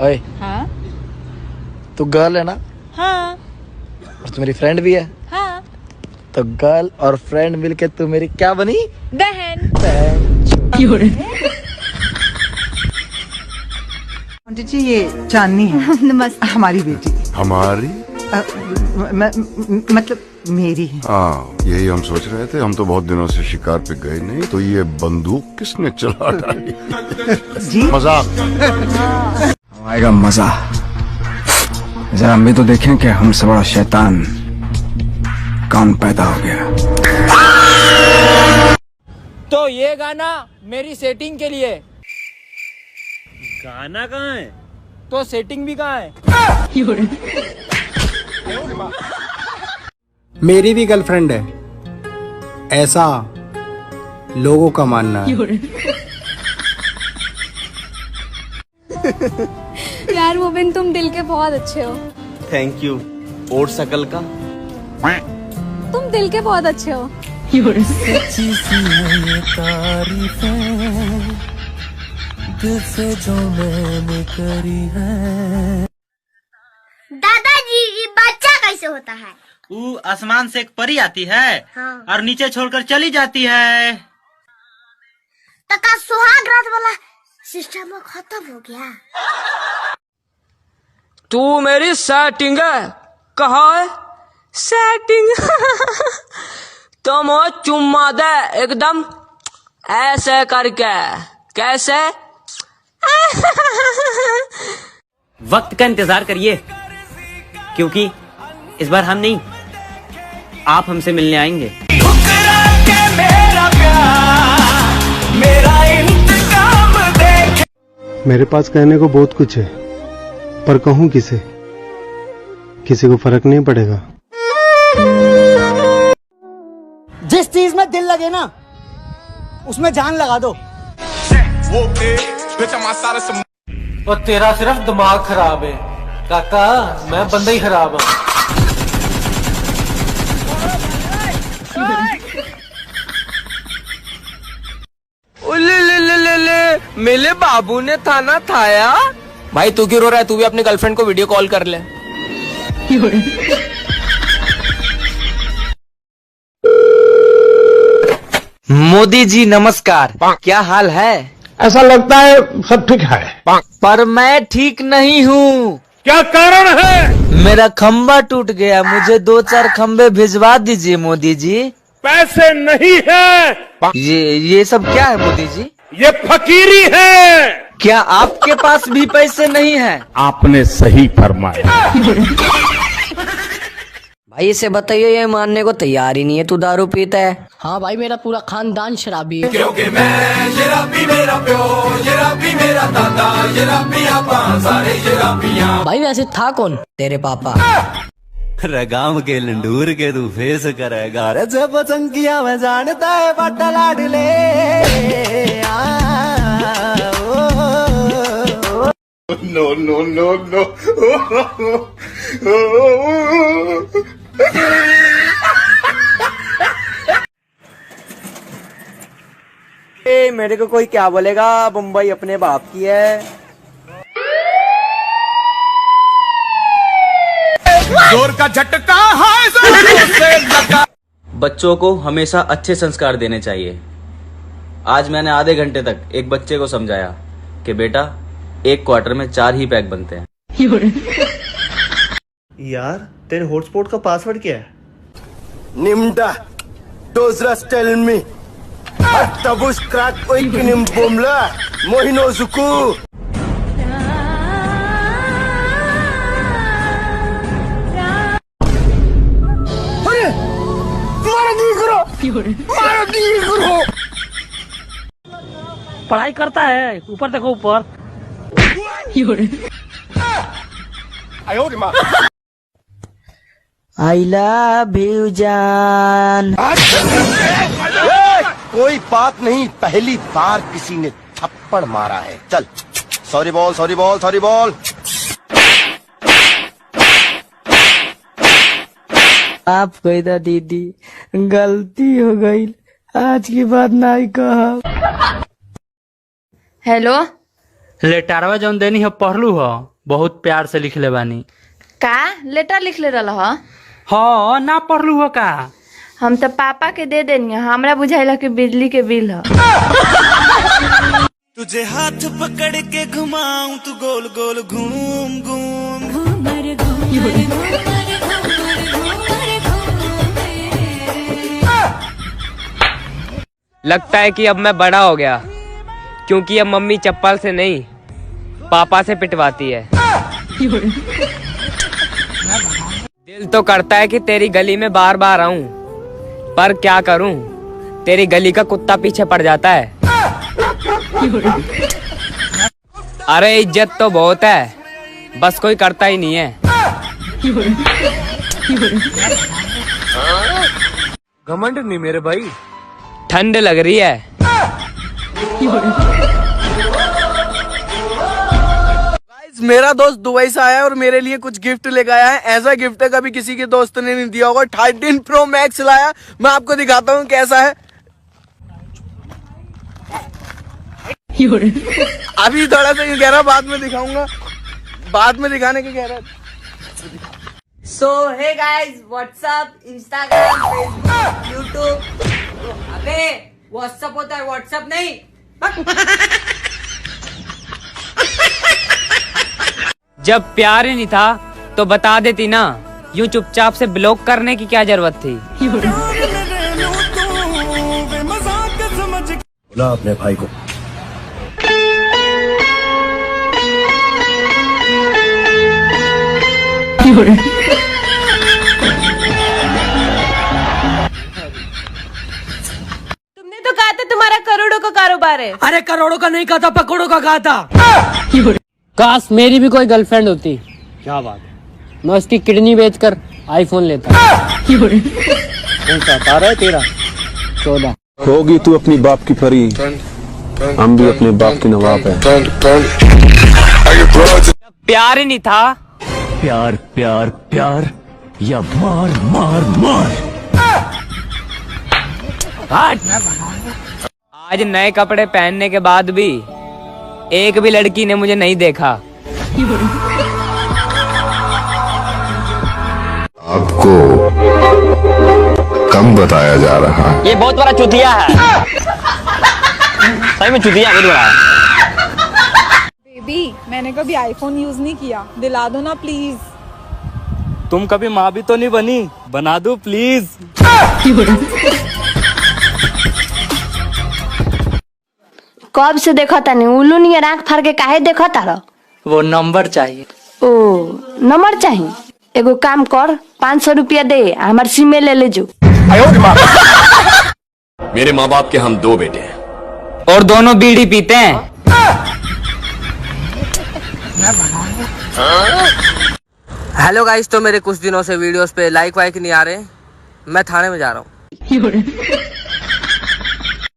ओए हाँ तू गर्ल है ना? हाँ और तू मेरी फ्रेंड भी है? हाँ। तो गर्ल और फ्रेंड मिलके तू मेरी क्या बनी? बहन। जी ये चांदनी है। नमस्ते। हमारी बेटी। हमारी मतलब मेरी है। हाँ यही हम सोच रहे थे। हम तो बहुत दिनों से शिकार पे गए नहीं, तो ये बंदूक किसने चला डाली? जी मजाक। आएगा मजा। जरा हम भी तो देखें कि हमसे बड़ा शैतान कौन पैदा हो गया। तो ये गाना मेरी सेटिंग के लिए। गाना कहाँ है? तो सेटिंग भी कहाँ है? मेरी भी गर्लफ्रेंड है, ऐसा लोगों का मानना है। यार मोबिन तुम दिल के बहुत अच्छे हो। Thank you. और शकल का? तुम दिल के बहुत अच्छे हो। सच्ची सी है ये तारीफें दिल से जो मैंने करी है। दादाजी ये बच्चा कैसे होता है? वो आसमान से एक परी आती है। हाँ। और नीचे छोड़कर चली जाती है। तो का सुहाग रात वाला सिस्टम खत्म हो गया? तू मेरी सेटिंग है। कहा है सेटिंग? तो मो चुम्मा दे एकदम ऐसे करके। कैसे? वक्त का इंतजार करिए, क्योंकि इस बार हम नहीं, आप हमसे मिलने आएंगे। मेरे पास कहने को बहुत कुछ है, पर कहूँ किसे? किसी को फर्क नहीं पड़ेगा। जिस चीज में दिल लगे ना उसमें जान लगा दो। और तेरा सिर्फ दिमाग खराब है काका, मैं बंदा ही खराब हूँ। ले मेरे बाबू ने थाना थाया। भाई तू क्यों रो रहा है? तू भी अपनी गर्लफ्रेंड को वीडियो कॉल कर ले। मोदी जी नमस्कार, क्या हाल है? ऐसा लगता है सब ठीक है, पर मैं ठीक नहीं हूँ। क्या कारण है? मेरा खंबा टूट गया, मुझे 2-4 खंबे भिजवा दीजिए मोदी जी। पैसे नहीं है। ये सब क्या है मोदी जी? ये फकीरी है। क्या आपके पास भी पैसे नहीं है? आपने सही फरमाया। भाई इसे बताइए, ये मानने को तैयार ही नहीं है तू दारू पीता है। हाँ भाई मेरा पूरा खानदान शराबी है। क्योंकि मैं शराबी, मेरा प्यो शराबी, मेरा दादा शराबी, आपा सारे शराबियां। भाई वैसे था कौन तेरे पापा? रगाम के लंडूर के तू फेस करेगा रे जब चंकिया में जानता है बट्टा लाडले। No no no no. मेरे को कोई क्या बोलेगा, मुंबई अपने बाप की है। जोर का झटका है से लगा। बच्चों को हमेशा अच्छे संस्कार देने चाहिए। आज मैंने आधे घंटे तक एक बच्चे को समझाया कि बेटा एक क्वार्टर में 4 ही पैक बनते हैं। यार तेरे हॉटस्पॉट का पासवर्ड क्या है? निम्डा दूसरा टेल मी तबुस क्रैक कोई किनिम बोमला मोहिनो जुकू। अरे मारा दी करो। पढ़ाई करता है, ऊपर देखो ऊपर। आई लव यू जान। कोई बात नहीं, पहली बार किसी ने थप्पड़ मारा है। चल sorry ball sorry ball sorry ball. आप गई था दीदी, गलती हो गई, आज की बात नहीं कहा। हेलो लेटरवा जौन देनी है पढ़लू हो? बहुत प्यार से लिख ले बानी। का लेटर लिख ले रहा ह? हाँ ना पढ़लू हो का? हम तो पापा के दे देनी, हमरा बुझाइला कि बिजली के बिल है। तुझे हाथ पकड़ के घुमाऊं तू गोल गोल घूम घूम। लगता है कि अब मैं बड़ा हो गया, क्योंकि अब मम्मी चप्पल से नहीं पापा से पिटवाती है। दिल तो करता है कि तेरी गली में बार बार आऊं, पर क्या करूं, तेरी गली का कुत्ता पीछे पड़ जाता है। अरे इज्जत तो बहुत है, बस कोई करता ही नहीं है। घमंड नहीं मेरे भाई, ठंड लग रही है। मेरा दोस्त दुबई से आया है और मेरे लिए कुछ गिफ्ट लेकर आया है। ऐसा गिफ्ट है कभी किसी के दोस्त ने नहीं दिया होगा। 13 Pro Max लाया, मैं आपको दिखाता हूँ कैसा है। अभी थोड़ा सा कह रहा, बाद में दिखाऊंगा, बाद में दिखाने के कह रहा। So hey guys, WhatsApp, Instagram, Facebook, YouTube। अबे WhatsApp होता है, WhatsApp नहीं। जब प्यार ही नहीं था तो बता देती ना, यूं चुपचाप से ब्लॉक करने की क्या जरूरत थी। बुला अपने भाई को। तुमने तो कहा था तुम्हारा करोड़ों का कारोबार है। अरे करोड़ों का नहीं कहा था, पकड़ों का कहा था। काश मेरी भी कोई गर्लफ्रेंड होती। क्या बात है? मैं उसकी किडनी बेचकर आईफोन लेता। कौन सा तारा है तेरा? 14। होगी तू अपनी बाप की परी, हम भी अपने बाप के नवाब हैं। प्यार ही नहीं था। प्यार प्यार प्यार या मार मार मार। आज नए कपड़े पहनने के बाद भी एक भी लड़की ने मुझे नहीं देखा। आपको कम बताया जा रहा है। ये बहुत बड़ा चुतिया है, सही में चुतिया बहुत बड़ा है। बेबी, मैंने कभी आईफोन यूज नहीं किया, दिला दो ना प्लीज। तुम कभी माँ भी तो नहीं बनी, बना दो प्लीज। कब से देखा था नहीं, उल्लू नहीं आँख फाड़ के काहे देखा था? वो नंबर चाहिए। ओ नंबर चाहिए, एगो काम कर, 500 रुपया दे, हमार सिम में ले जो। मेरे माँ बाप के हम 2 बेटे हैं और दोनों बीड़ी पीते हैं। हेलो गाइस, तो मेरे कुछ दिनों से वीडियोस पे लाइक वाइक नहीं आ रहे, मैं थाने में जा रहा हूँ।